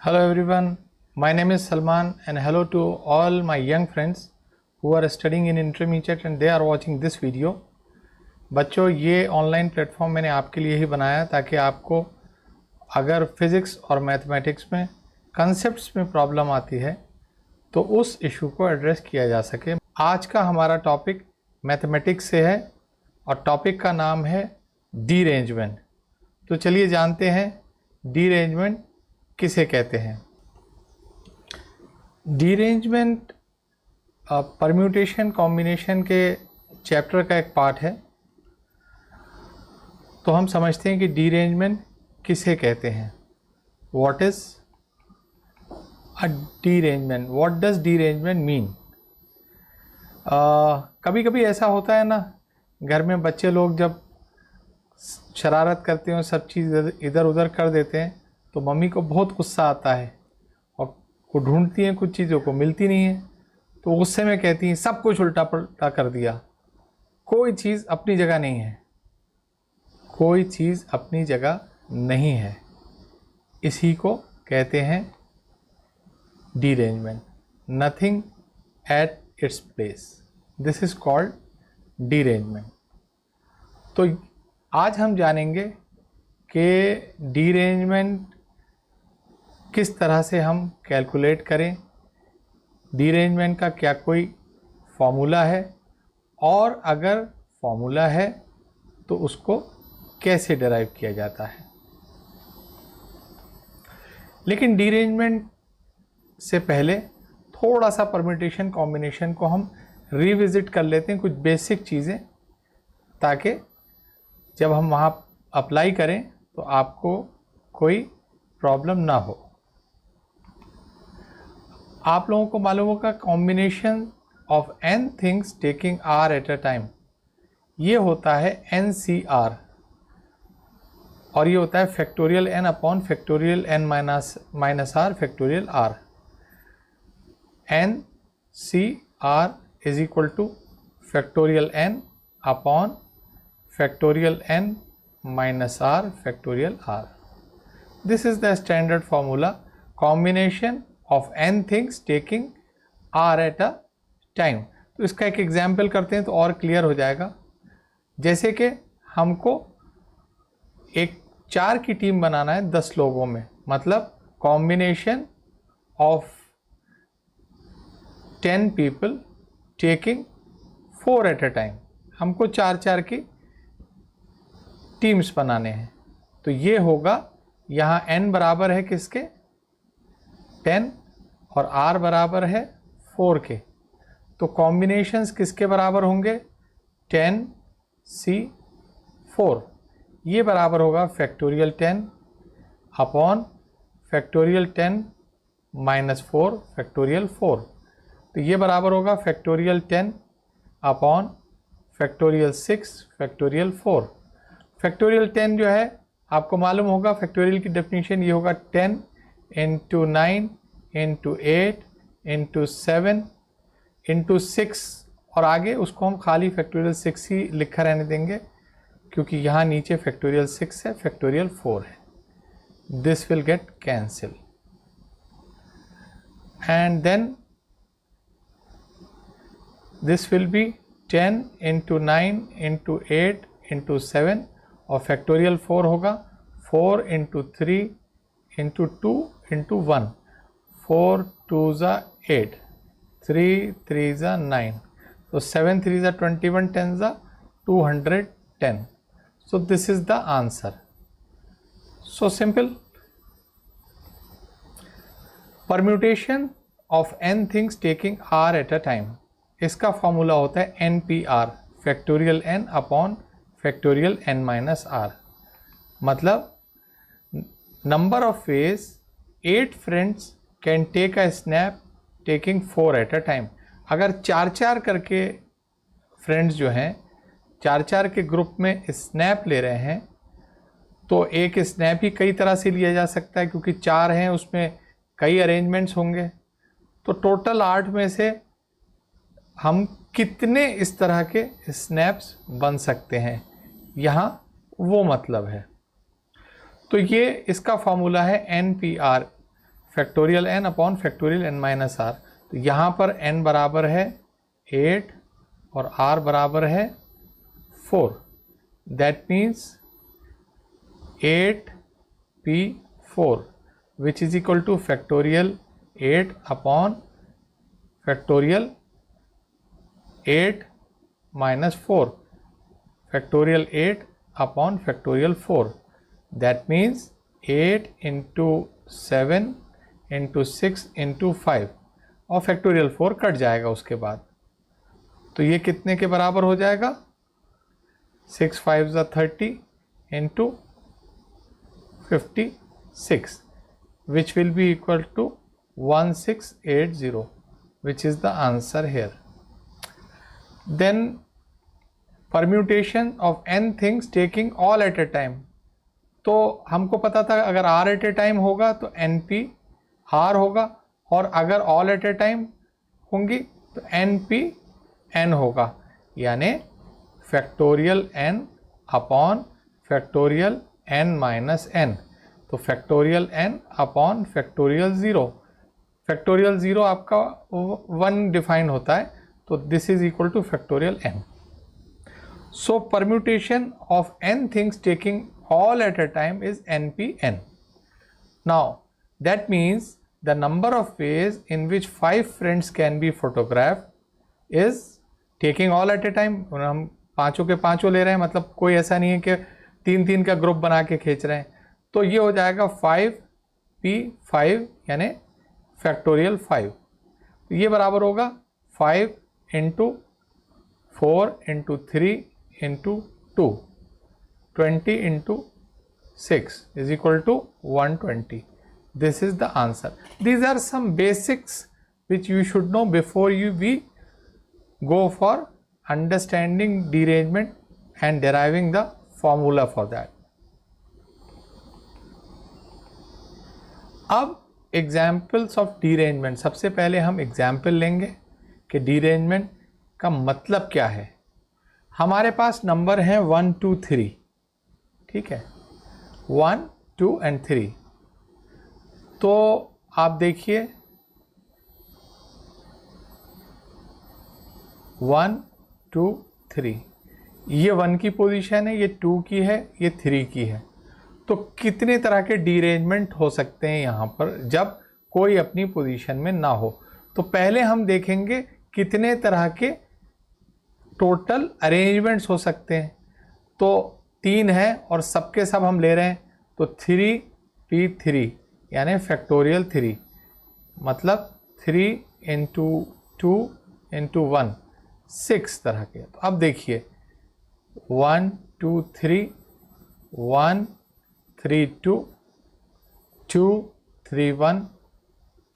Hello everyone, my name is Salman and hello to all my young friends who are studying in intermediate and they are watching this video. बच्चों, ये online platform मैंने आपके लिए ही बनाया ताकि आपको अगर फिज़िक्स और मैथमेटिक्स में कंसेप्ट्स में प्रॉब्लम आती है तो उस इशू को एड्रेस किया जा सके। आज का हमारा टॉपिक मैथमेटिक्स से है और टॉपिक का नाम है डीरेंजमेंट। तो चलिए जानते हैं डीरेंजमेंट किसे कहते हैं। डीरेंजमेंट परम्यूटेशन कॉम्बिनेशन के चैप्टर का एक पार्ट है। तो हम समझते हैं कि डीरेंजमेंट किसे कहते हैं। What is a derangement, what does derangement mean. कभी कभी ऐसा होता है ना, घर में बच्चे लोग जब शरारत करते हैं, सब चीज़ इधर उधर कर देते हैं तो मम्मी को बहुत गुस्सा आता है और वो ढूंढती हैं, कुछ चीज़ों को मिलती नहीं है तो गुस्से में कहती हैं सब कुछ उल्टा पुल्टा कर दिया। कोई चीज़ अपनी जगह नहीं है, कोई चीज़ अपनी जगह नहीं है। इसी को कहते हैं derangement. Nothing at its place, this is called derangement. तो आज हम जानेंगे कि डीरेंजमेंट किस तरह से हम कैलकुलेट करें, डीरेंजमेंट का क्या कोई फॉर्मूला है और अगर फॉर्मूला है तो उसको कैसे डिराइव किया जाता है। लेकिन डीरेंजमेंट से पहले थोड़ा सा परम्यूटेशन कॉम्बिनेशन को हम रिविज़िट कर लेते हैं, कुछ बेसिक चीज़ें, ताकि जब हम वहाँ अप्लाई करें तो आपको कोई प्रॉब्लम ना हो। आप लोगों को मालूम होगा combination of n things taking r at a time, ये होता है NCR और ये होता है factorial n upon factorial n minus r factorial r। NCR is equal two factorial n upon factorial n minus r factorial r. This is the standard formula, combination of n things taking r at a time. तो इसका एक example करते हैं तो और clear हो जाएगा। जैसे कि हमको एक 4 की टीम बनाना है 10 लोगों में, मतलब combination of 10 people taking 4 at a time. हमको 4 की टीम्स बनाने हैं तो ये होगा, यहाँ n बराबर है किसके 10 और r बराबर है 4 के, तो कॉम्बिनेशंस किसके बराबर होंगे 10C4। ये बराबर होगा factorial 10 upon factorial 10 minus 4 factorial 4। तो ये बराबर होगा factorial 10 upon factorial 6 factorial 4। Factorial 10 जो है आपको मालूम होगा, फैक्टोरियल की डेफिनेशन ये होगा 10 इंटू 9 इंटू 8 इंटू 7 इंटू 6 और आगे उसको हम खाली फैक्टोरियल 6 ही लिखा रहने देंगे क्योंकि यहाँ नीचे फैक्टोरियल 6 है, फैक्टोरियल 4 है। This will get cancel and then this will be 10 into 9 into 8 into 7 और फैक्टोरियल 4 होगा 4 इंटू 3 इंटू 2 इंटू 1, 4 2 ज़ा 8, 3 3 ज़ा 9, तो 7 3 ज़ा 21, 10 ज़ा 210। So this is the answer. So simple. Permutation of n things taking r at a time, इसका formula होता है NPR factorial n upon factorial n minus r। मतलब number of ways 8 friends can take a snap taking 4 at a time. अगर 4 करके friends जो हैं 4 के group में स्नैप ले रहे हैं तो एक स्नैप ही कई तरह से लिया जा सकता है क्योंकि 4 हैं, उसमें कई अरेंजमेंट्स होंगे। तो टोटल 8 में से हम कितने इस तरह के स्नैप्स बन सकते हैं, यहाँ वो मतलब है। तो ये इसका फॉर्मूला है NPR factorial n upon factorial n minus r. तो यहाँ पर n बराबर है 8 और r बराबर है 4। That means 8p4 which is equal two factorial 8 upon factorial 8 minus 4 factorial 8 upon factorial 4। That means 8 into 7 into 6 into 5 और फैक्टोरियल 4 कट जाएगा उसके बाद। तो ये कितने के बराबर हो जाएगा? 6 5 ज़ा 30 into 56 which will be equal to 1680 which is the answer here. Then permutation of n things taking all at a time. तो हमको पता था अगर r at a time होगा तो np r होगा, और अगर all at a time होंगी तो np n होगा, यानी factorial n upon factorial n minus n। तो factorial n upon factorial 0, factorial 0 आपका 1 डिफाइन होता है, तो this is equal two factorial n। So permutation of n things taking all at a time is npn. Now that means the number of ways in which 5 friends can be photographed is taking all at a time। हम पांचों के पांचों ले रहे हैं, मतलब कोई ऐसा नहीं है कि 3-3 का ग्रुप बना के खींच रहे हैं। तो ये हो जाएगा 5p5 यानी फैक्टोरियल 5। तो ये बराबर होगा 5 into 4 into 3 into 2 20 into 6 is equal to 120. This is the answer. These are some basics which you should know before we go for understanding derangement and deriving the formula for that. अब examples of derangement, सबसे पहले हम example लेंगे कि derangement का मतलब क्या है। हमारे पास नंबर है 1 2 3, ठीक है, 1 2 एंड 3। तो आप देखिए 1 2 3, ये 1 की पोजीशन है, ये 2 की है, ये 3 की है। तो कितने तरह के डीरेंजमेंट हो सकते हैं यहाँ पर जब कोई अपनी पोजीशन में ना हो। तो पहले हम देखेंगे कितने तरह के टोटल अरेंजमेंट्स हो सकते हैं। तो 3 है और सबके सब हम ले रहे हैं, तो 3p3 यानी फैक्टोरियल 3, मतलब 3 इंटू 2 इंटू 1 6 तरह के। तो अब देखिए 1 2 3 1 3 2 2 3 1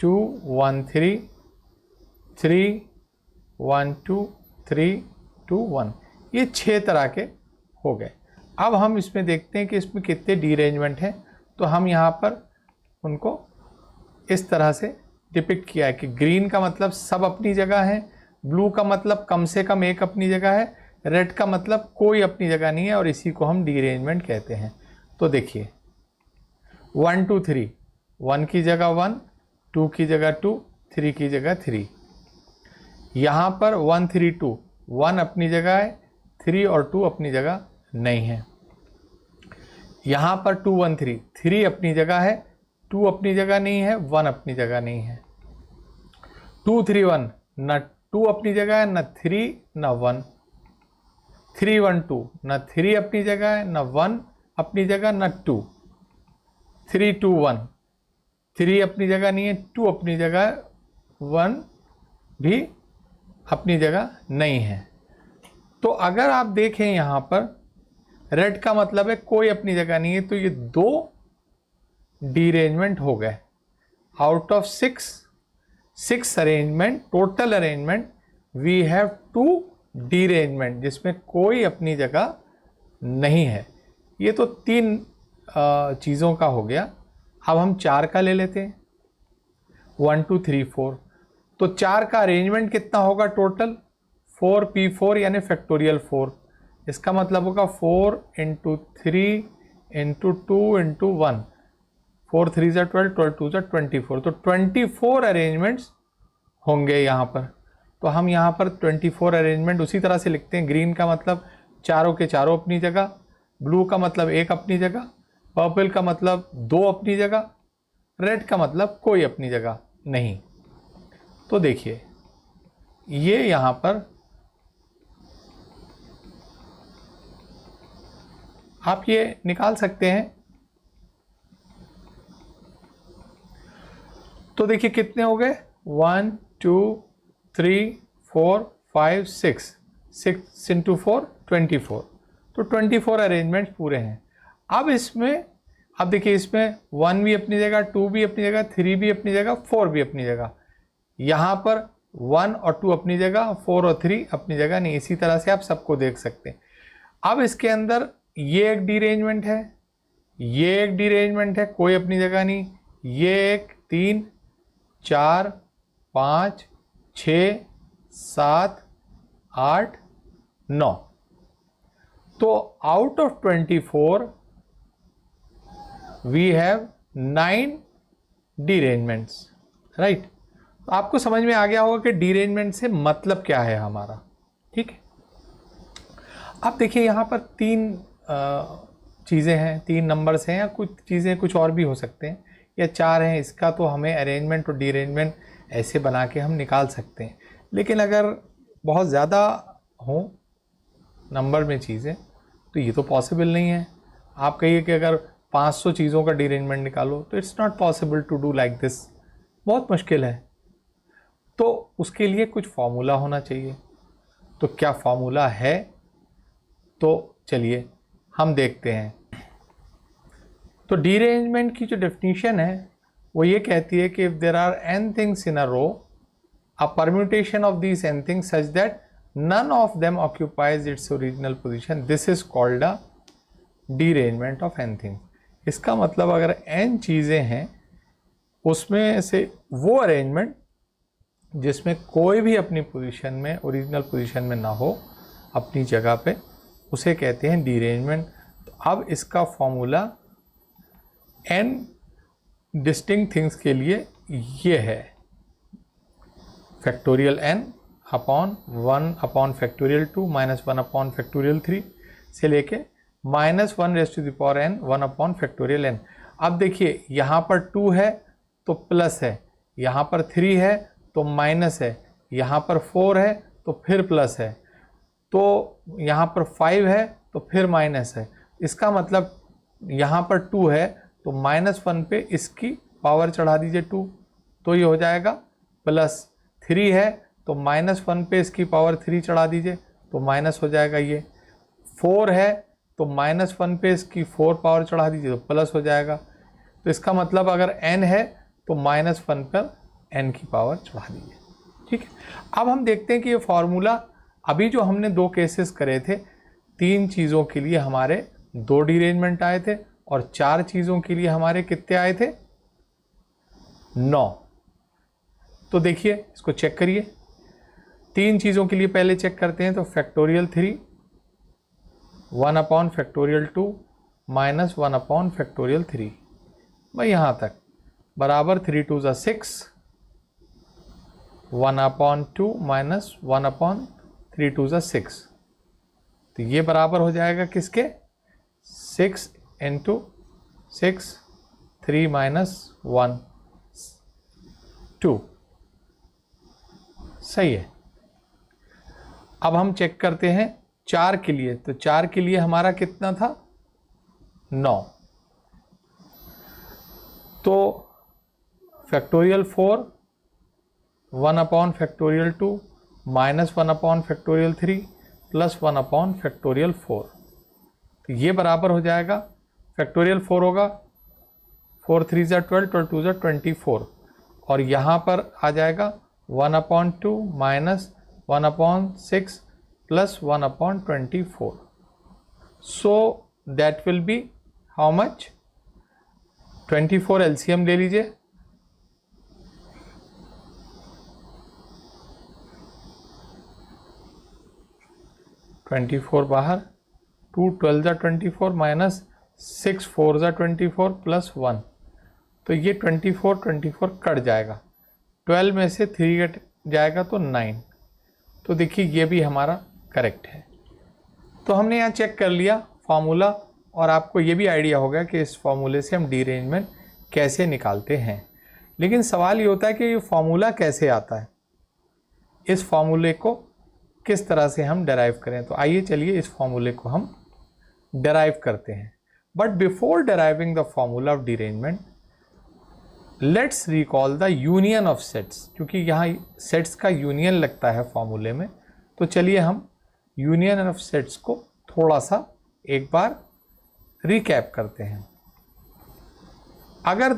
2 1 3 3 1 2 3 2 1, ये 6 तरह के हो गए। अब हम इसमें देखते हैं कि इसमें कितने डीरेंजमेंट हैं। तो हम यहाँ पर उनको इस तरह से डिपिक्ट किया है कि ग्रीन का मतलब सब अपनी जगह है, ब्लू का मतलब कम से कम एक अपनी जगह है, रेड का मतलब कोई अपनी जगह नहीं है, और इसी को हम डीरेंजमेंट कहते हैं। तो देखिए 1 2 3, 1 की जगह 1, 2 की जगह 2, 3 की जगह 3। यहाँ पर 1 3 2, 1 अपनी जगह है, 3 और 2 अपनी जगह नहीं है। यहाँ पर 2 1 3, 3 अपनी जगह है, 2 अपनी जगह नहीं है, 1 अपनी जगह नहीं है। 2 3 1, न 2 अपनी जगह है, न 3 न 1। 3 1 2, न 3 अपनी जगह है, न 1 अपनी जगह, न 2। 3 2 1, 3 अपनी जगह नहीं है, 2 अपनी जगह है, 1 भी अपनी जगह नहीं है। तो अगर आप देखें यहाँ पर रेड का मतलब है कोई अपनी जगह नहीं है, तो ये 2 डीरेंजमेंट हो गए। Out of 6 arrangement, total arrangement, we have 2 derangement जिसमें कोई अपनी जगह नहीं है। ये तो 3 चीज़ों का हो गया। अब हम 4 का ले लेते हैं, 1 2 3 4। तो 4 का अरेंजमेंट कितना होगा टोटल? 4p4 यानी फैक्टोरियल 4। इसका मतलब होगा 4 इंटू 3 इंटू 2 इंटू 1, 4 3 ज़ा 12, 12 2 ज़ा 24, तो 24 अरेंजमेंट्स होंगे यहाँ पर। तो हम यहाँ पर 24 अरेंजमेंट उसी तरह से लिखते हैं। ग्रीन का मतलब चारों के चारों अपनी जगह, ब्लू का मतलब एक अपनी जगह, पर्पल का मतलब दो अपनी जगह, रेड का मतलब कोई अपनी जगह नहीं। तो देखिए ये यहाँ पर आप ये निकाल सकते हैं। तो देखिए कितने हो गए, 1 2 3 4 5 6, 6 इंटू 4 24, तो 24 अरेंजमेंट्स पूरे हैं। अब इसमें अब देखिए इसमें 1 भी अपनी जगह, 2 भी अपनी जगह, 3 भी अपनी जगह, 4 भी अपनी जगह। यहाँ पर 1 और 2 अपनी जगह, 4 और 3 अपनी जगह नहीं। इसी तरह से आप सबको देख सकते हैं। अब इसके अंदर ये एक डीरेंजमेंट है, ये एक डीरेंजमेंट है, कोई अपनी जगह नहीं। ये एक 3 4 5 6 7 8 9, तो out of 24 we have 9 derangements, right. आपको समझ में आ गया होगा कि डीरेंजमेंट से मतलब क्या है हमारा, ठीक है। अब देखिए यहाँ पर 3 चीज़ें हैं, 3 नंबर्स हैं, या कुछ चीज़ें कुछ और भी हो सकते हैं, या 4 हैं। इसका तो हमें अरेंजमेंट और डीरेंजमेंट ऐसे बना के हम निकाल सकते हैं। लेकिन अगर बहुत ज़्यादा हो नंबर में चीज़ें तो ये तो पॉसिबल नहीं है। आप कहिए कि अगर 500 चीज़ों का डीरेंजमेंट निकालो तो it's not possible to do like this, बहुत मुश्किल है। तो उसके लिए कुछ फॉर्मूला होना चाहिए। तो क्या फॉर्मूला है, तो चलिए हम देखते हैं। तो डीरेंजमेंट की जो डेफिनेशन है वो ये कहती है कि if there are n things in a row, a permutation of these n things such that none of them occupies its original position, this is called a derangement of n things। इसका मतलब अगर n चीज़ें हैं उसमें से वो arrangement जिसमें कोई भी अपनी पोजीशन में, ओरिजिनल पोजीशन में ना हो, अपनी जगह पे, उसे कहते हैं डीरेंजमेंट। तो अब इसका फॉर्मूला n डिस्टिंक्ट थिंग्स के लिए ये है, factorial n upon 1 upon factorial 2 minus 1 upon factorial 3 से लेके minus 1 raise to the power n 1 upon factorial n। अब देखिए यहाँ पर 2 है तो प्लस है, यहाँ पर 3 है तो माइनस है, यहाँ पर 4 है तो फिर प्लस है, तो यहाँ पर 5 है तो फिर माइनस है। इसका मतलब यहाँ पर 2 है तो -1 पे इसकी पावर चढ़ा दीजिए 2, तो ये हो जाएगा प्लस। 3 है तो -1 पे इसकी पावर 3 चढ़ा दीजिए तो माइनस हो जाएगा ये। 4 है तो -1 पे इसकी 4 पावर चढ़ा दीजिए तो प्लस हो जाएगा। तो इसका मतलब अगर n है तो -1 पर n की पावर चढ़ा दीजिए, ठीक है। अब हम देखते हैं कि ये फॉर्मूला, अभी जो हमने 2 केसेस करे थे, 3 चीज़ों के लिए हमारे 2 डीरेंजमेंट आए थे और 4 चीज़ों के लिए हमारे कितने आए थे, 9। तो देखिए इसको चेक करिए। 3 चीज़ों के लिए पहले चेक करते हैं। तो factorial 3 1 upon factorial 2 minus 1 upon factorial 3, भाई यहाँ तक बराबर 3 2 ज़ा 6, 1 अपॉन 2 माइनस 1 अपॉन 3 2 ज़ा 6, तो ये बराबर हो जाएगा किसके, 6 इंटू 6, 3 माइनस 1 2, सही है। अब हम चेक करते हैं 4 के लिए। तो 4 के लिए हमारा कितना था, 9। तो factorial 4 1 upon factorial 2 minus 1 upon factorial 3 plus 1 upon factorial 4, तो ये बराबर हो जाएगा, फैक्टोरियल 4 होगा 4 3 ज़ा 12, 12 2 ज़ा 24, और यहाँ पर आ जाएगा 1 upon 2 minus 1 upon 6 plus 1 upon 24, so that will be how much, 24 LCM ले लीजिए, 24 बाहर, 2 12 ज़ा 24 माइनस 6 4 ज़ा 24 प्लस 1, तो ये 24 कट जाएगा, 12 में से 3 कट जाएगा तो 9। तो देखिए ये भी हमारा करेक्ट है। तो हमने यहाँ चेक कर लिया फार्मूला, और आपको ये भी आइडिया होगा कि इस फार्मूले से हम डीअरेंजमेंट कैसे निकालते हैं। लेकिन सवाल ये होता है कि ये फार्मूला कैसे आता है, इस फार्मूले को किस तरह से हम डेराइव करें। तो आइए चलिए इस फार्मूले को हम डेराइव करते हैं। But before deriving the formula of derangement, let's recall the union of sets, क्योंकि यहाँ सेट्स का यूनियन लगता है फॉर्मूले में। तो चलिए हम यूनियन ऑफ सेट्स को थोड़ा सा एक बार रिकैप करते हैं। अगर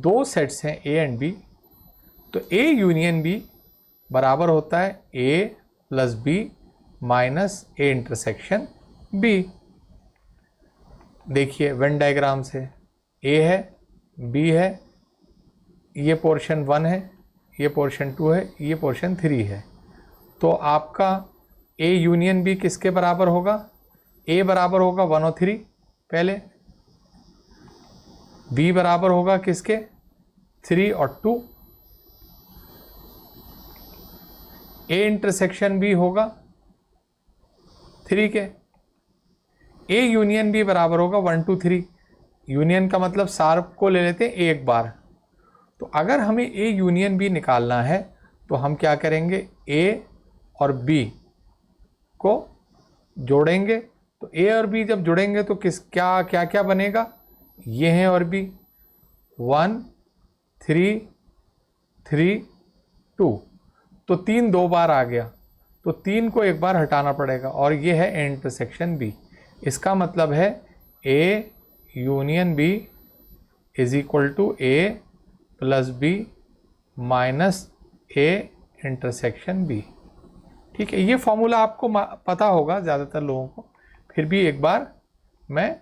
दो सेट्स हैं ए एंड बी, तो ए यूनियन बी बराबर होता है A plus B minus A intersection B. देखिए वेन डायग्राम से ए है, बी है, ये पोर्शन 1 है, ये पोर्शन 2 है, ये पोर्शन 3 है। तो आपका ए यूनियन बी किसके बराबर होगा? ए बराबर होगा 1 और 3 पहले, बी बराबर होगा किसके? 3 और 2, ए इंटरसेक्शन बी होगा 3 के, ए यूनियन बी बराबर होगा 1 2 3। यूनियन का मतलब शार्प को ले लेते हैं एक बार। तो अगर हमें ए यूनियन बी निकालना है तो हम क्या करेंगे? ए और बी को जोड़ेंगे। तो ए और बी जब जुड़ेंगे तो क्या क्या बनेगा? ये हैं और बी, 1 3 3 2। तो 3 2 बार आ गया, तो 3 को एक बार हटाना पड़ेगा, और ये है ए इंटरसेक्शन बी। इसका मतलब है A union B is equal to A plus B minus A intersection B. ठीक है, ये फॉर्मूला आपको पता होगा ज़्यादातर लोगों को, फिर भी एक बार मैं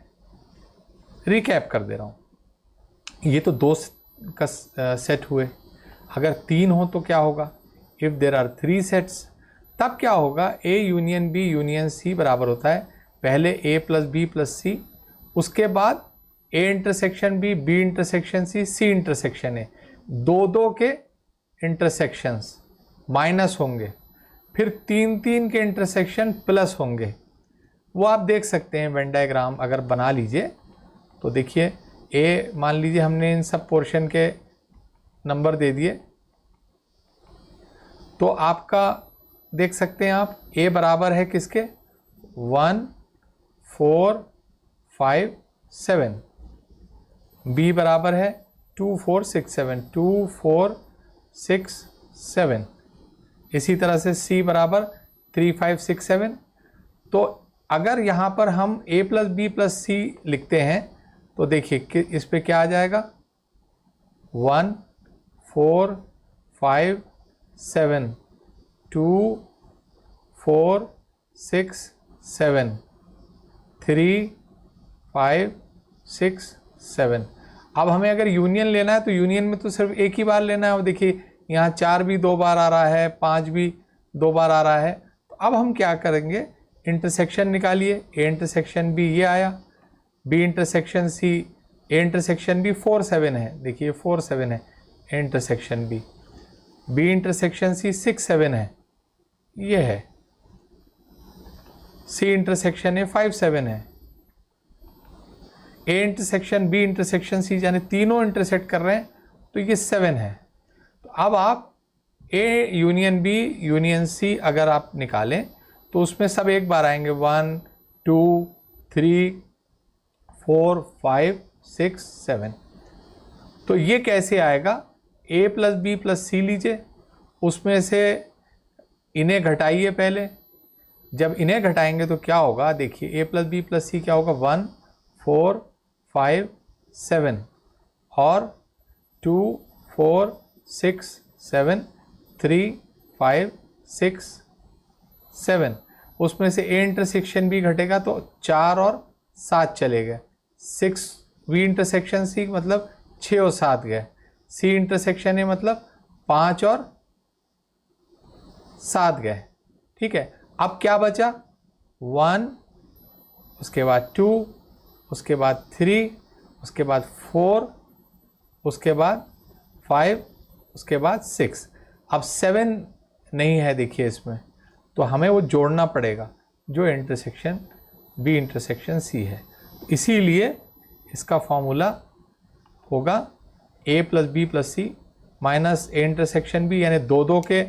रिकैप कर दे रहा हूँ। ये तो 2 का सेट हुए। अगर 3 हो तो क्या होगा? इफ़ देर आर 3 सेट्स, तब क्या होगा? A union B union C बराबर होता है पहले A plus B plus C, उसके बाद A intersection B, B intersection C, C intersection A. 2 के इंटरसेक्शंस माइनस होंगे, फिर 3 के इंटरसेक्शन प्लस होंगे। वो आप देख सकते हैं वेन डायग्राम अगर बना लीजिए तो देखिए, ए मान लीजिए हमने इन सब पोर्शन के नंबर दे दिए, तो आपका देख सकते हैं आप ए बराबर है किसके? 1 4 5 7, बी बराबर है 2 4 6 7, 2 4 6 7। इसी तरह से सी बराबर 3 5 6 7। तो अगर यहाँ पर हम ए प्लस बी प्लस सी लिखते हैं तो देखिए कि इस पे क्या आ जाएगा? 1 4 5 7, 2 4 6 7, 3 5 6 7। अब हमें अगर यूनियन लेना है तो यूनियन में तो सिर्फ एक ही बार लेना है। और देखिए यहाँ 4 भी 2 बार आ रहा है, 5 भी 2 बार आ रहा है। तो अब हम क्या करेंगे? इंटरसेक्शन निकालिए। ए इंटरसेक्शन बी ये आया, B intersection C, A intersection B 4 7 है, देखिए 4 7 है A intersection B, B intersection C 6 7 है, ये है, सी इंटरसेक्शन ए 5 7 है, A intersection B intersection C यानी तीनों इंटरसेक्ट कर रहे हैं तो ये 7 है। तो अब आप A union B union C अगर आप निकालें तो उसमें सब एक बार आएंगे, 1 2 3 4 5 6 7। तो ये कैसे आएगा? ए प्लस बी प्लस सी लीजिए, उसमें से इन्हें घटाइए पहले। जब इन्हें घटाएंगे तो क्या होगा? देखिए ए प्लस बी प्लस सी क्या होगा? 1 4 5 7 और 2 4 6 7 3 5 6 7। उसमें से ए इंटरसेक्शन भी घटेगा तो 4 और 7 चले गए, 6 बी इंटरसेक्शन सी मतलब 6 और 7 गए, सी इंटरसेक्शन ए मतलब 5 और 7 गए। ठीक है, अब क्या बचा? 1, उसके बाद 2, उसके बाद 3, उसके बाद 4 उसके बाद 5, उसके बाद 6। अब 7 नहीं है देखिए इसमें, तो हमें वो जोड़ना पड़ेगा जो इंटरसेक्शन बी इंटरसेक्शन सी है। इसीलिए इसका फॉर्मूला होगा A plus B plus C minus A intersection B, यानी 2 के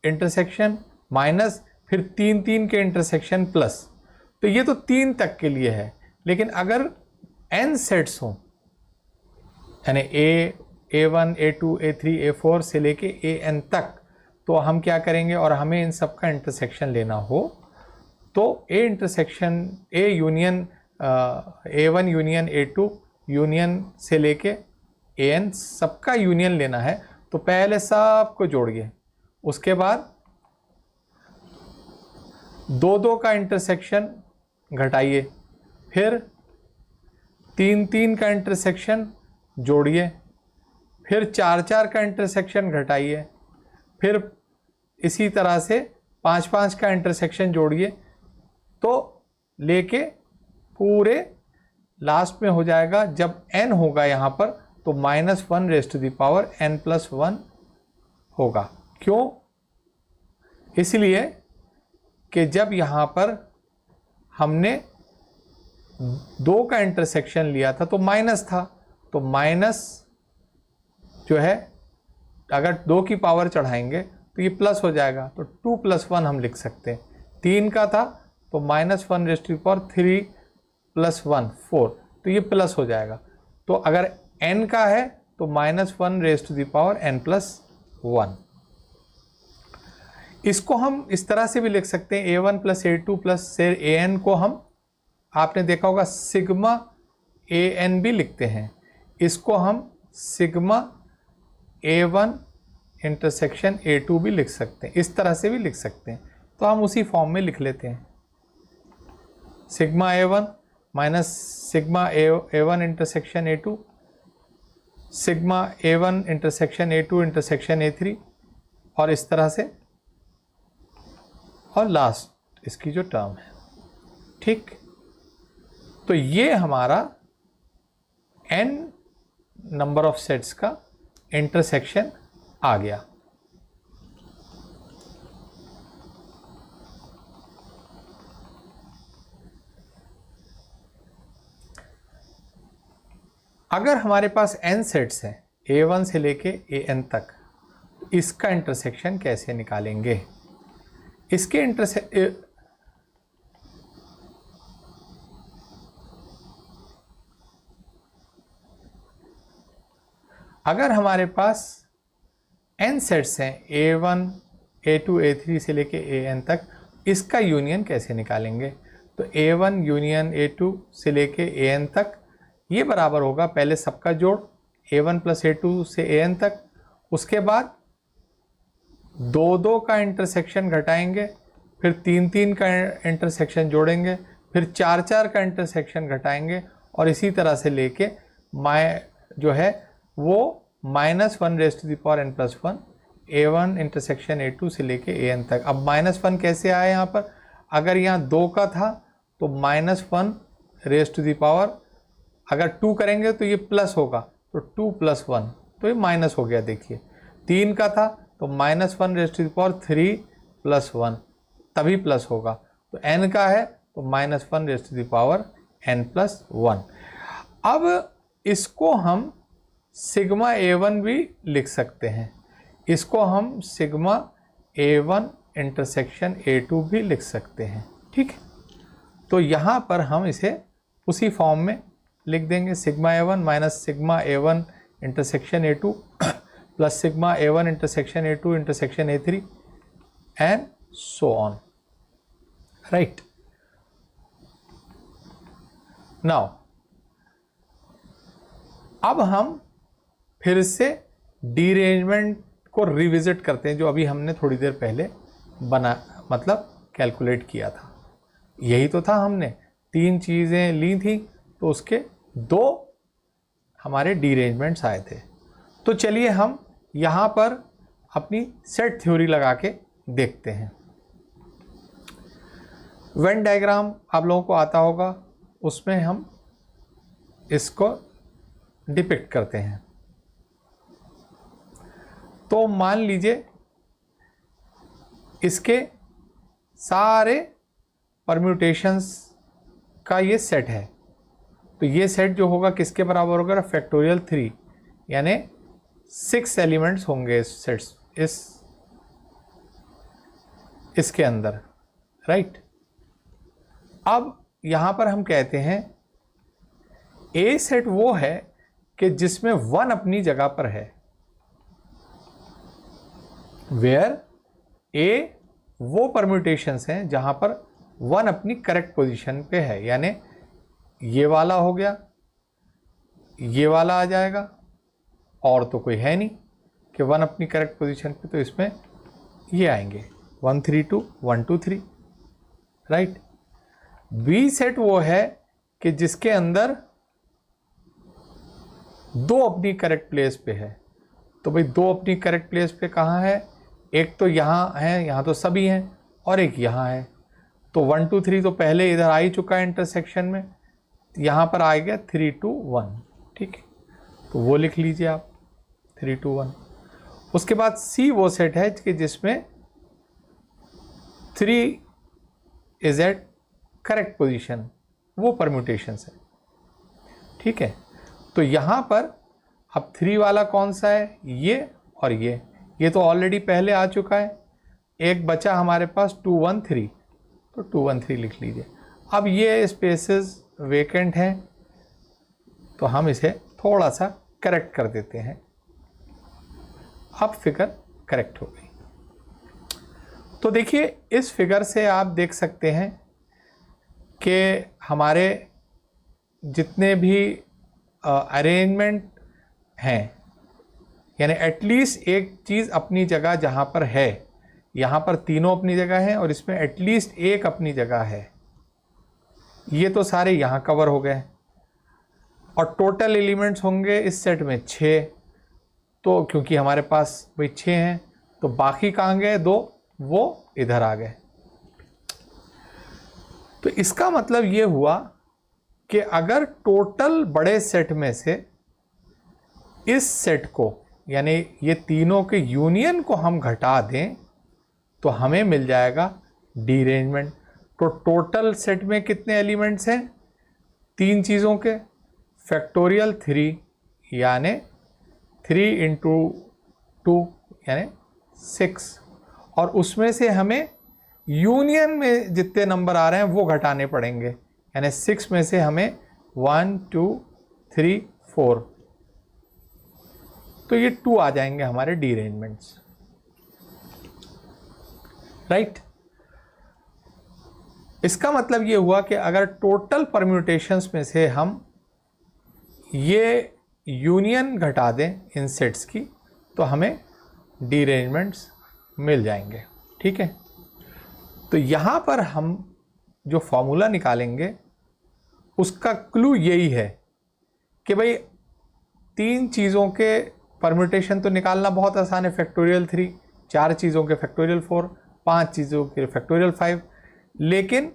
इंटरसेक्शन माइनस फिर 3 के इंटरसेक्शन प्लस। तो ये तो 3 तक के लिए है, लेकिन अगर n सेट्स हों यानी A1, A2, A3, A4 से लेके AN तक, तो हम क्या करेंगे, और हमें इन सब का इंटरसेक्शन लेना हो तो A intersection A union A1 union A2 union से लेके AN सबका यूनियन लेना है। तो पहले सबको जोड़िए, उसके बाद 2 का इंटरसेक्शन घटाइए, फिर 3 का इंटरसेक्शन जोड़िए, फिर 4 का इंटरसेक्शन घटाइए, फिर इसी तरह से 5 का इंटरसेक्शन जोड़िए, तो लेके पूरे लास्ट में हो जाएगा। जब n होगा यहाँ पर तो -1 raise to the power n+1 होगा। क्यों? इसलिए कि जब यहाँ पर हमने 2 का इंटरसेक्शन लिया था तो माइनस था, तो माइनस जो है अगर 2 की पावर चढ़ाएंगे तो ये प्लस हो जाएगा, तो 2 + 1 हम लिख सकते हैं। 3 का था तो -1 रेज़ टू द पावर 3 + 1 4, तो ये प्लस हो जाएगा। तो अगर n का है तो -1 raise to the power n+1। इसको हम इस तरह से भी लिख सकते हैं, A1 + A2 + AN को हम, आपने देखा होगा सिग्मा AN भी लिखते हैं, इसको हम सिग्मा A1 इंटरसेक्शन A2 भी लिख सकते हैं, इस तरह से भी लिख सकते हैं। तो हम उसी फॉर्म में लिख लेते हैं, sigma A1 minus sigma A1 intersection A2 sigma A1 intersection A2 intersection A3, और इस तरह से, और लास्ट इसकी जो टर्म है। ठीक, तो ये हमारा n नंबर ऑफ सेट्स का इंटरसेक्शन आ गया। अगर हमारे पास n सेट्स हैं A1 से लेके AN तक, इसका इंटरसेक्शन कैसे निकालेंगे? इसके अगर हमारे पास n सेट्स हैं A1, A2, A3 से लेके AN तक, इसका यूनियन कैसे निकालेंगे? तो A1 यूनियन A2 से लेके AN तक, ये बराबर होगा पहले सबका जोड़ A1 + A2 से AN तक, उसके बाद 2 का इंटरसेक्शन घटाएंगे, फिर 3 का इंटरसेक्शन जोड़ेंगे, फिर 4 का इंटरसेक्शन घटाएंगे, और इसी तरह से लेके जो है वो -1 raise to the power n+1 A1 intersection A2 से लेके AN तक। अब -1 कैसे आया यहाँ पर? अगर यहाँ 2 का था तो -1 रेज़ टू द पावर, अगर 2 करेंगे तो ये प्लस होगा, तो 2 + 1, तो ये माइनस हो गया। देखिए 3 का था तो -1 रेज़ टू द पावर 3 + 1, तभी प्लस होगा। तो n का है तो -1 raise to the power n+1। अब इसको हम सिग्मा A1 भी लिख सकते हैं, इसको हम सिग्मा A1 इंटरसेक्शन A2 भी लिख सकते हैं। ठीक है, तो यहाँ पर हम इसे उसी फॉर्म में लिख देंगे, sigma A1 minus sigma A1 intersection A2 plus sigma A1 intersection A2 intersection A3 and so on, right. Now अब हम फिर से डीअरेंजमेंट को रिविजिट करते हैं, जो अभी हमने थोड़ी देर पहले कैलकुलेट किया था। यही तो था, हमने 3 चीज़ें ली थी तो उसके 2 हमारे डीअरेंजमेंट्स आए थे। तो चलिए हम यहाँ पर अपनी सेट थ्योरी लगा के देखते हैं। वेन डायग्राम आप लोगों को आता होगा, उसमें हम इसको डिपिक्ट करते हैं। तो मान लीजिए इसके सारे परम्यूटेशंस का ये सेट है, तो ये सेट जो होगा किसके बराबर होगा, फैक्टोरियल 3, यानी 6 एलिमेंट्स होंगे इस सेट्स इसके अंदर, राइट। अब यहां पर हम कहते हैं ए सेट वो है कि जिसमें 1 अपनी जगह पर है, वेयर ए वो परम्यूटेशंस हैं जहां पर 1 अपनी करेक्ट पोजीशन पे है, यानी ये वाला हो गया, ये वाला आ जाएगा, और तो कोई है नहीं कि 1 अपनी करेक्ट पोजीशन पे, तो इसमें ये आएंगे 1 3 2 1 2 3, राइट। बी सेट वो है कि जिसके अंदर 2 अपनी करेक्ट प्लेस पे है, तो भाई 2 अपनी करेक्ट प्लेस पे कहाँ है, एक तो यहाँ है, यहाँ तो सभी हैं, और एक यहाँ है, तो 1 2 3 तो पहले इधर आ ही चुका है इंटरसेक्शन में, यहाँ पर आ गया 3 2 1, ठीक है, तो वो लिख लीजिए आप 3 2 1। उसके बाद सी वो सेट है कि जिसमें 3 इज एट करेक्ट पोजीशन, वो परम्यूटेशंस है, ठीक है। तो यहाँ पर अब 3 वाला कौन सा है, ये और ये तो ऑलरेडी पहले आ चुका है, एक बचा हमारे पास 2 1 3, तो 2 1 3 लिख लीजिए। अब ये स्पेसेस वेकेंट हैं, तो हम इसे थोड़ा सा करेक्ट कर देते हैं, अब फिगर करेक्ट हो गई। तो देखिए इस फिगर से आप देख सकते हैं कि हमारे जितने भी अरेंजमेंट हैं, यानी एटलीस्ट एक चीज़ अपनी जगह जहाँ पर है, यहाँ पर तीनों अपनी जगह हैं और इसमें एटलीस्ट एक अपनी जगह है, ये तो सारे यहाँ कवर हो गए, और टोटल एलिमेंट्स होंगे इस सेट में 6, तो क्योंकि हमारे पास भाई 6 हैं, तो बाकी कहाँ गए 2, वो इधर आ गए। तो इसका मतलब ये हुआ कि अगर टोटल बड़े सेट में से इस सेट को, यानी ये तीनों के यूनियन को हम घटा दें, तो हमें मिल जाएगा डीरेंजमेंट। तो टोटल सेट में कितने एलिमेंट्स हैं, 3 चीज़ों के, फैक्टोरियल 3 यानी 3 इंटू 2 यानी 6, और उसमें से हमें यूनियन में जितने नंबर आ रहे हैं वो घटाने पड़ेंगे, यानी 6 में से हमें 1 2 3 4, तो ये 2 आ जाएंगे हमारे डीरेंजमेंट्स, राइट। इसका मतलब ये हुआ कि अगर टोटल परम्यूटेशंस में से हम ये यूनियन घटा दें इन सेट्स की, तो हमें डीरेंजमेंट्स मिल जाएंगे, ठीक है। तो यहाँ पर हम जो फॉर्मूला निकालेंगे उसका क्लू यही है कि भाई 3 चीज़ों के परम्यूटेशन तो निकालना बहुत आसान है, फैक्टोरियल 3, 4 चीज़ों के फैक्टोरियल 4, 5 चीज़ों के फैक्टोरियल 5, लेकिन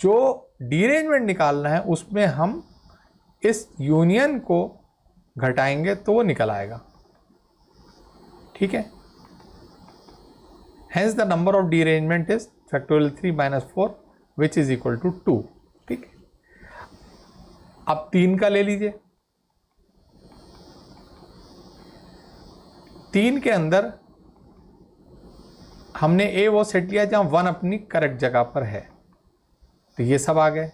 जो डीरेंजमेंट निकालना है उसमें हम इस यूनियन को घटाएंगे तो वो निकल आएगा, ठीक है। Hence the number of derangement is factorial 3 minus 4 which is equal to 2, ठीक है। अब 3 का ले लीजिए, 3 के अंदर हमने ए वो सेट लिया जहां 1 अपनी करेक्ट जगह पर है, तो ये सब आ गए।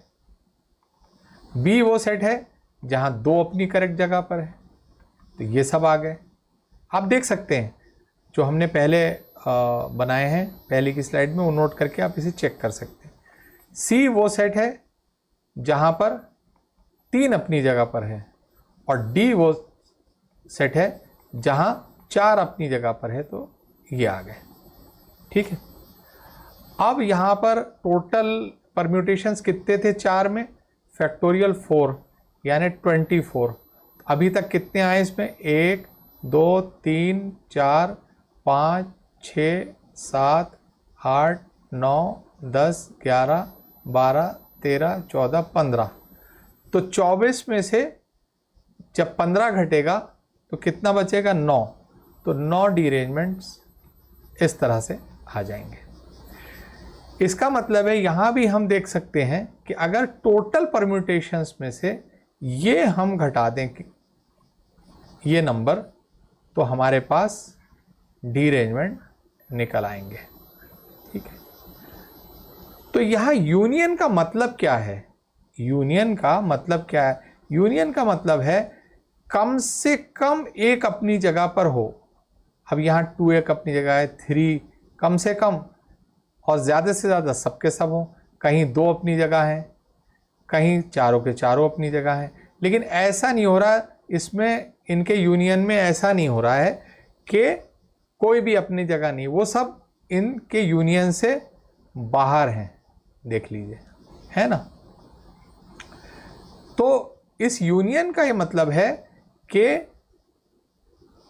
बी वो सेट है जहां 2 अपनी करेक्ट जगह पर है, तो ये सब आ गए। आप देख सकते हैं जो हमने पहले बनाए हैं पहले की स्लाइड में, वो नोट करके आप इसे चेक कर सकते हैं। सी वो सेट है जहां पर 3 अपनी जगह पर है, और डी वो सेट है जहां 4 अपनी जगह पर है, तो ये आ गए, ठीक है। अब यहाँ पर टोटल परम्यूटेशंस कितने थे 4 में, फैक्टोरियल 4 यानी 24। अभी तक कितने आए इसमें, 1 2 3 4 5 6 7 8 9 10 11 12 13 14 15, तो 24 में से जब 15 घटेगा तो कितना बचेगा, 9। तो 9 डीरेंजमेंट्स इस तरह से आ जाएंगे। इसका मतलब है यहाँ भी हम देख सकते हैं कि अगर टोटल परम्यूटेशंस में से ये हम घटा दें कि ये नंबर, तो हमारे पास डीरेंजमेंट निकल आएंगे। ठीक है, तो यहाँ यूनियन का मतलब क्या है? यूनियन का मतलब क्या है? यूनियन का मतलब है कम से कम एक अपनी जगह पर हो। अब यहाँ 2 एक अपनी जगह है, 3 कम से कम, और ज़्यादा से ज़्यादा सबके सब हो। कहीं 2 अपनी जगह हैं, कहीं चारों के चारों अपनी जगह हैं। लेकिन ऐसा नहीं हो रहा इसमें, इनके यूनियन में ऐसा नहीं हो रहा है कि कोई भी अपनी जगह नहीं, वो सब इनके यूनियन से बाहर हैं। देख लीजिए, है ना। तो इस यूनियन का ये मतलब है कि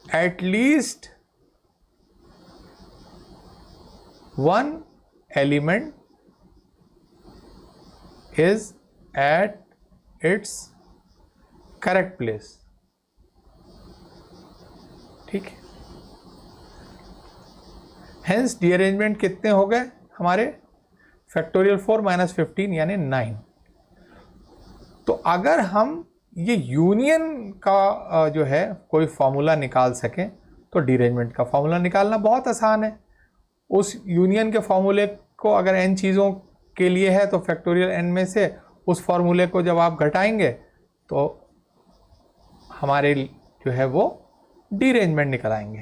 at least one element is at its correct place. ठीक है, हेंस डीअरेंजमेंट कितने हो गए हमारे? फैक्टोरियल 4 - 15 यानी 9। तो अगर हम ये यूनियन का जो है कोई फॉर्मूला निकाल सकें, तो डीअरेंजमेंट का फॉर्मूला निकालना बहुत आसान है। उस यूनियन के फॉर्मूले को अगर n चीज़ों के लिए है तो फैक्टोरियल n में से उस फॉर्मूले को जब आप घटाएंगे तो हमारे जो है वो डीअरेंजमेंट निकल आएंगे।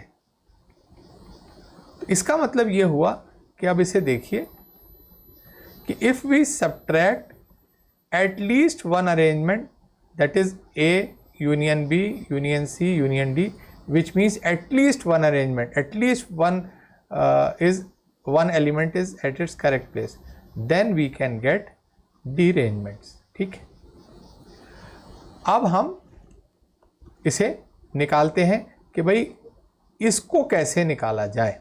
तो इसका मतलब ये हुआ कि अब इसे देखिए कि if we subtract at least one arrangement, that is A union B union C union D, which means at least one arrangement, at least one element is at its correct place, then we can get derangements। ठीक है, अब हम इसे निकालते हैं कि भाई इसको कैसे निकाला जाए।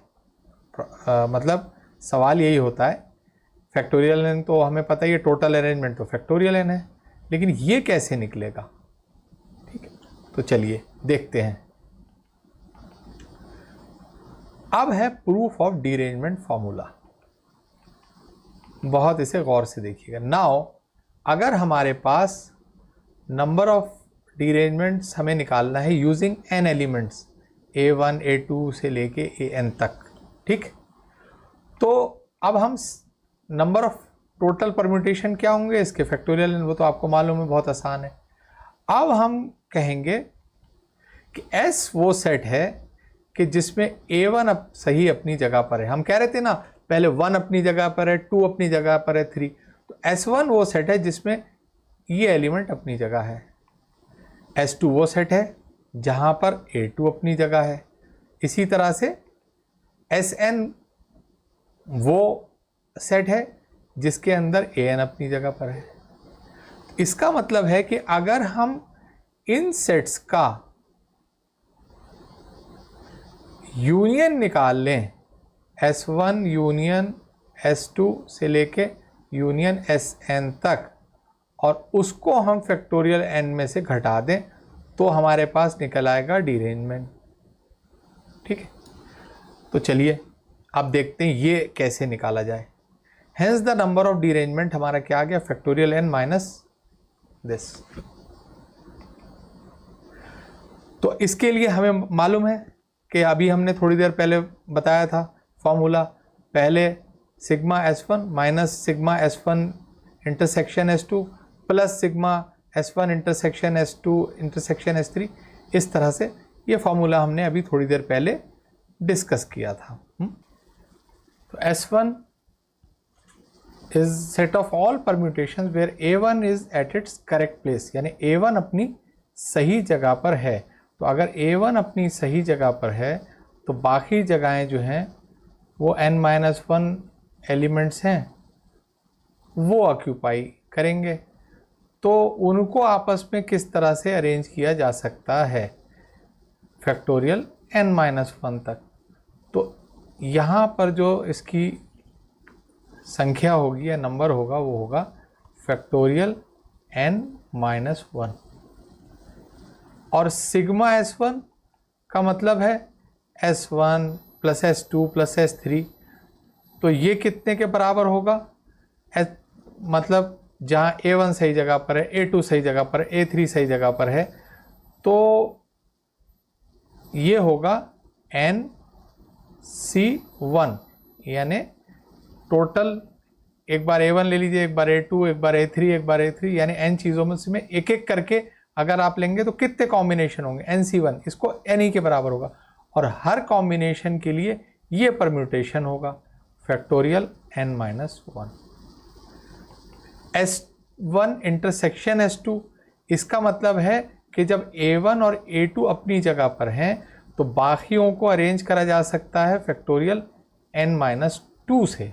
मतलब सवाल यही होता है, फैक्टोरियल n तो हमें पता ही है, टोटल अरेंजमेंट तो फैक्टोरियल n है, लेकिन ये कैसे निकलेगा? ठीक है, तो चलिए देखते हैं। अब है प्रूफ ऑफ डीअरेंजमेंट फॉर्मूला। बहुत इसे गौर से देखिएगा। नाउ अगर हमारे पास नंबर ऑफ डीअरेंजमेंट्स हमें निकालना है using n elements, A1 A2 से लेके An तक। ठीक, तो अब हम नंबर ऑफ टोटल परम्यूटेशन क्या होंगे इसके फैक्टोरियल n, वो तो आपको मालूम है, बहुत आसान है। अब हम कहेंगे कि S वो सेट है कि जिसमें A1 अब सही अपनी जगह पर है। हम कह रहे थे ना पहले 1 अपनी जगह पर है, 2 अपनी जगह पर है, 3, तो S1 वो सेट है जिसमें ये एलिमेंट अपनी जगह है। S2 वो सेट है जहाँ पर A2 अपनी जगह है। इसी तरह से Sn वो सेट है जिसके अंदर An अपनी जगह पर है। इसका मतलब है कि अगर हम इन सेट्स का यूनियन निकाल लें, S1 यूनियन S2 से लेके यूनियन Sn तक, और उसको हम फैक्टोरियल n में से घटा दें, तो हमारे पास निकल आएगा डीअरेंजमेंट। ठीक है, तो चलिए अब देखते हैं ये कैसे निकाला जाए। हेंस द नंबर ऑफ डीअरेंजमेंट हमारा क्या आ गया? Factorial n minus this. तो इसके लिए हमें मालूम है कि अभी हमने थोड़ी देर पहले बताया था फॉर्मूला, पहले sigma S1 minus sigma S1 intersection S2 plus sigma S1 intersection S2 intersection S3। इस तरह से ये फॉर्मूला हमने अभी थोड़ी देर पहले डिस्कस किया था। तो S1 is set of all permutations where A1 is at its correct place, यानी A1 अपनी सही जगह पर है। तो अगर A1 अपनी सही जगह पर है तो बाकी जगहें जो हैं वो n-1 एलिमेंट्स हैं वो ऑक्यूपाई करेंगे। तो उनको आपस में किस तरह से अरेंज किया जा सकता है फैक्टोरियल n-1 तक। तो यहाँ पर जो इसकी संख्या होगी या नंबर होगा वो होगा फैक्टोरियल n-1, और सिग्मा S1 का मतलब है S1 plus S2 plus S3, तो ये कितने के बराबर होगा? मतलब जहाँ A1 सही जगह पर है, A2 सही जगह पर है, A3 सही जगह पर है, तो ये होगा NC1, यानी टोटल एक बार A1 ले लीजिए, एक बार A2, एक बार A3, एक बार A3, यानी n चीज़ों में से एक एक करके अगर आप लेंगे तो कितने कॉम्बिनेशन होंगे? NC1, इसको NE के बराबर होगा, और हर कॉम्बिनेशन के लिए ये परम्यूटेशन होगा, factorial n-1। S1 intersection S2, इसका मतलब है कि जब A1 और A2 अपनी जगह पर हैं तो बाकियों को अरेंज करा जा सकता है फैक्टोरियल n-2 से।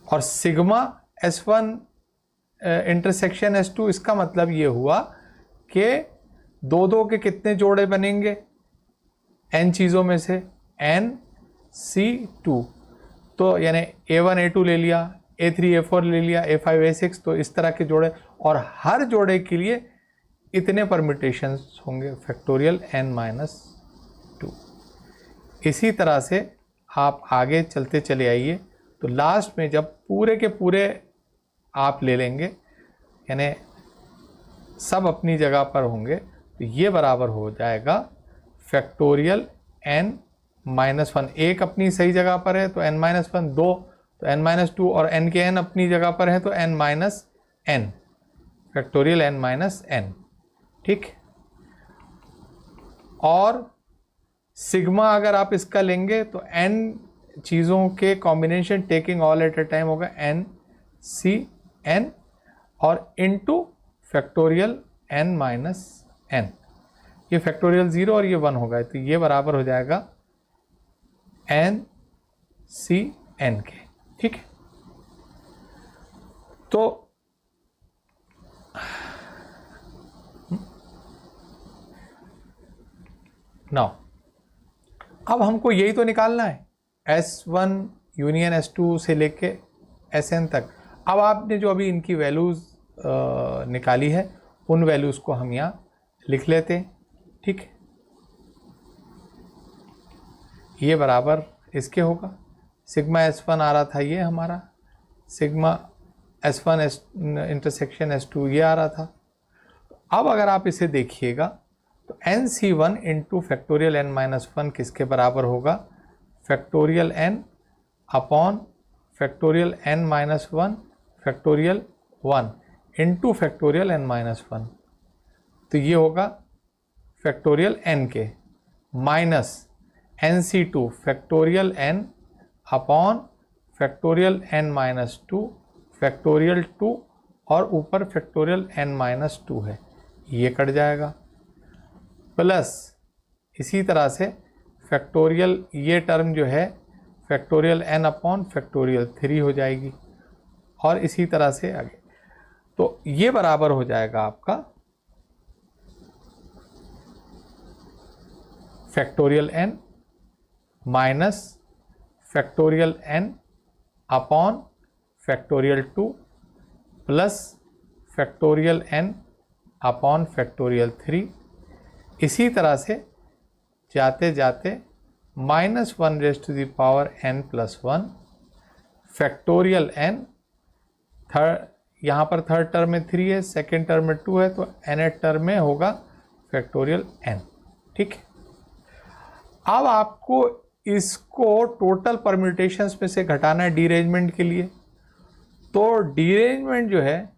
और सिग्मा S1 इंटरसेक्शन S2, इसका मतलब ये हुआ कि दो दो के कितने जोड़े बनेंगे n चीज़ों में से? NC2, तो यानी A1 A2 ले लिया, A3 A4 ले लिया, A5 A6, तो इस तरह के जोड़े, और हर जोड़े के लिए इतने परम्यूटेशंस होंगे, फैक्टोरियल n-2। इसी तरह से आप आगे चलते चले आइए, तो लास्ट में जब पूरे के पूरे आप ले लेंगे, यानी सब अपनी जगह पर होंगे, तो ये बराबर हो जाएगा फैक्टोरियल n-1। एक अपनी सही जगह पर है तो n-1, दो तो n-2, और n के n अपनी जगह पर है तो n-n, फैक्टोरियल n-n। ठीक, और सिग्मा अगर आप इसका लेंगे तो n चीज़ों के combination taking all at a time होगा NC_n, और इनटू फैक्टोरियल n-n, ये फैक्टोरियल 0 और ये 1 होगा, तो ये बराबर हो जाएगा NC_n के। ठीक है, तो नाउ अब हमको यही तो निकालना है, S1 यूनियन S2 से लेके Sn तक। अब आपने जो अभी इनकी वैल्यूज़ निकाली है, उन वैल्यूज़ को हम यहाँ लिख लेते हैं। ठीक, ये बराबर इसके होगा, सिग्मा S1 आ रहा था ये हमारा, सिग्मा S1 इंटरसेक्शन S2 ये आ रहा था। अब अगर आप इसे देखिएगा तो NC1 इंटू फैक्टोरियल n-1 किसके बराबर होगा? Factorial n upon factorial n-1 factorial 1 into factorial n-1, तो ये होगा फैक्टोरियल n के, minus NC2 factorial n upon factorial n-2 factorial 2, और ऊपर फैक्टोरियल n-2 है, ये कट जाएगा, प्लस इसी तरह से फैक्टोरियल ये टर्म जो है फैक्टोरियल n अपॉन फैक्टोरियल 3 हो जाएगी, और इसी तरह से आगे, तो ये बराबर हो जाएगा आपका factorial n minus factorial n upon factorial 2 plus factorial n upon factorial 3। इसी तरह से जाते जाते -1n⁻n+1 फैक्टोरियल n, यहाँ पर थर्ड टर्म में 3 है, सेकेंड टर्म में 2 है, तो nth टर्म में होगा फैक्टोरियल n। ठीक, अब आपको इसको टोटल परम्यूटेशंस में से घटाना है डीरेंजमेंट के लिए, तो डीरेंजमेंट जो है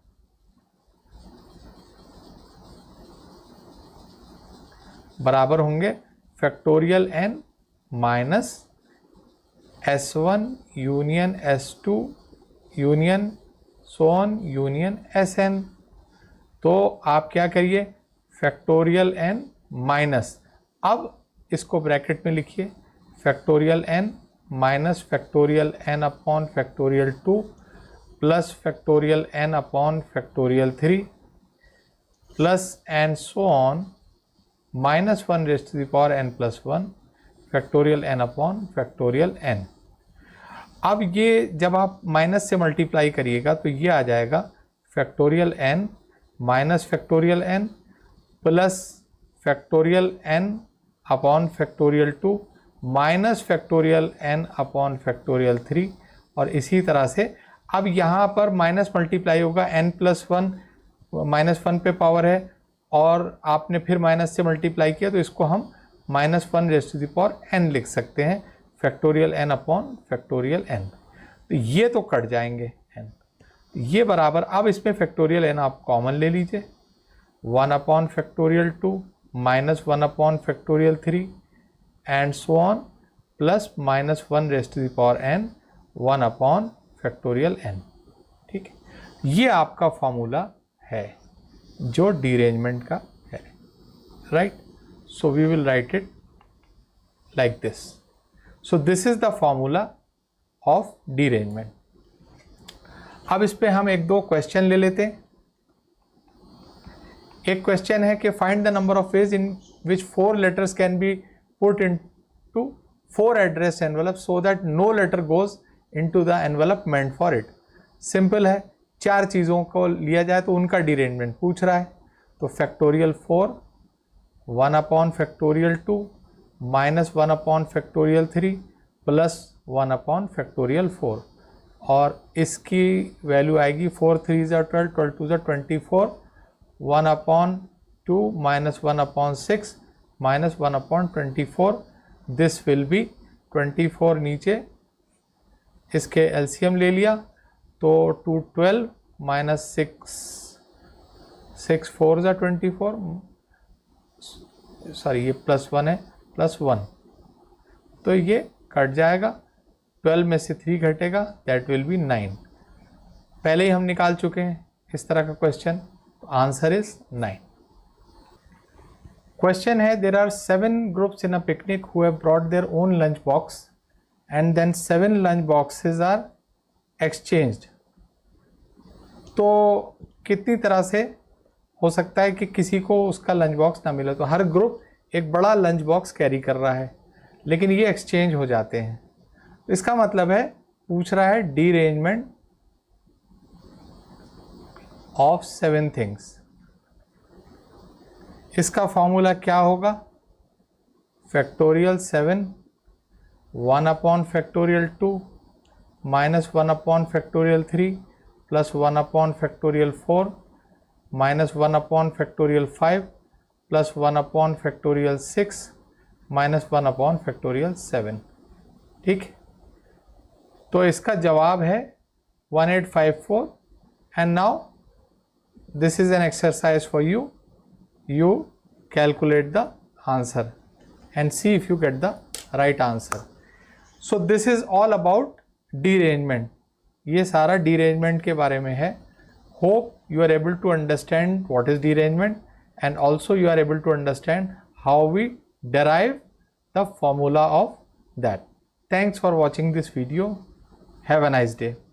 बराबर होंगे factorial n minus S1 union S2 union सोन यूनियन Sn। तो आप क्या करिए, फैक्टोरियल n माइनस, अब इसको ब्रैकेट में लिखिए, factorial n minus factorial n upon factorial 2 plus factorial n upon factorial 3 plus and so on -1n+1 factorial n upon factorial n। अब ये जब आप माइनस से मल्टीप्लाई करिएगा तो ये आ जाएगा factorial n minus factorial n plus factorial n upon factorial 2 minus factorial n upon factorial 3, और इसी तरह से अब यहाँ पर माइनस मल्टीप्लाई होगा n प्लस 1, -1 पे पावर है और आपने फिर माइनस से मल्टीप्लाई किया तो इसको हम -1 raise to the power n लिख सकते हैं, factorial n upon factorial n। तो ये तो कट जाएंगे n, ये बराबर, अब इसमें फैक्टोरियल n आप कॉमन ले लीजिए, 1 upon factorial 2 -1 upon factorial 3 and so on, plus -1 raise to the power n 1 upon factorial n। ठीक है, ये आपका फॉर्मूला है जो डीरेंजमेंट का है, right. So we will write it like this. So this is the formula of derangement. अब इस पे हम एक दो क्वेश्चन ले लेते हैं। एक क्वेश्चन है कि find the number of ways in which 4 letters can be put into 4 address envelope so that no letter goes into the envelope meant for it. Simple है, 4 चीज़ों को लिया जाए तो उनका डीरेंजमेंट पूछ रहा है। तो factorial 4, 1 upon factorial 2, -1 upon factorial 3, plus 1 upon factorial 4, और इसकी वैल्यू आएगी 4 3 ज़ा 12, 12 2 ज़ा 24, 1 upon 2 -1 upon 6 -1 upon 24, this will B 24, नीचे इसके एलसीएम ले लिया तो 2 12 -6 6 4 ज़ा 24, सॉरी ये +1 है, +1, तो ये कट जाएगा, 12 में से 3 घटेगा, दैट विल बी 9। पहले ही हम निकाल चुके हैं इस तरह का क्वेश्चन, तो आंसर इज 9। क्वेश्चन है, there are 7 groups in a picnic who have brought their own lunch box and then 7 lunch boxes are exchanged. तो कितनी तरह से हो सकता है कि किसी को उसका लंच बॉक्स ना मिले। तो हर ग्रुप एक बड़ा लंच बॉक्स कैरी कर रहा है, लेकिन ये एक्सचेंज हो जाते हैं। तो इसका मतलब है, पूछ रहा है डीरेंजमेंट ऑफ 7 थिंग्स। इसका फॉर्मूला क्या होगा? Factorial 7, 1 upon factorial 2, -1 upon factorial 3, plus 1 upon factorial 4, -1 upon factorial 5, plus 1 upon factorial 6, -1 upon factorial 7। ठीक, तो इसका जवाब है 1854। And now this is an exercise for you, you calculate the answer and see if you get the right answer. So this is all about derangement. ये सारा derangement के बारे में है। Hope you are able to understand what is derangement and also you are able to understand how we derive the formula of that. Thanks for watching this video. Have a nice day.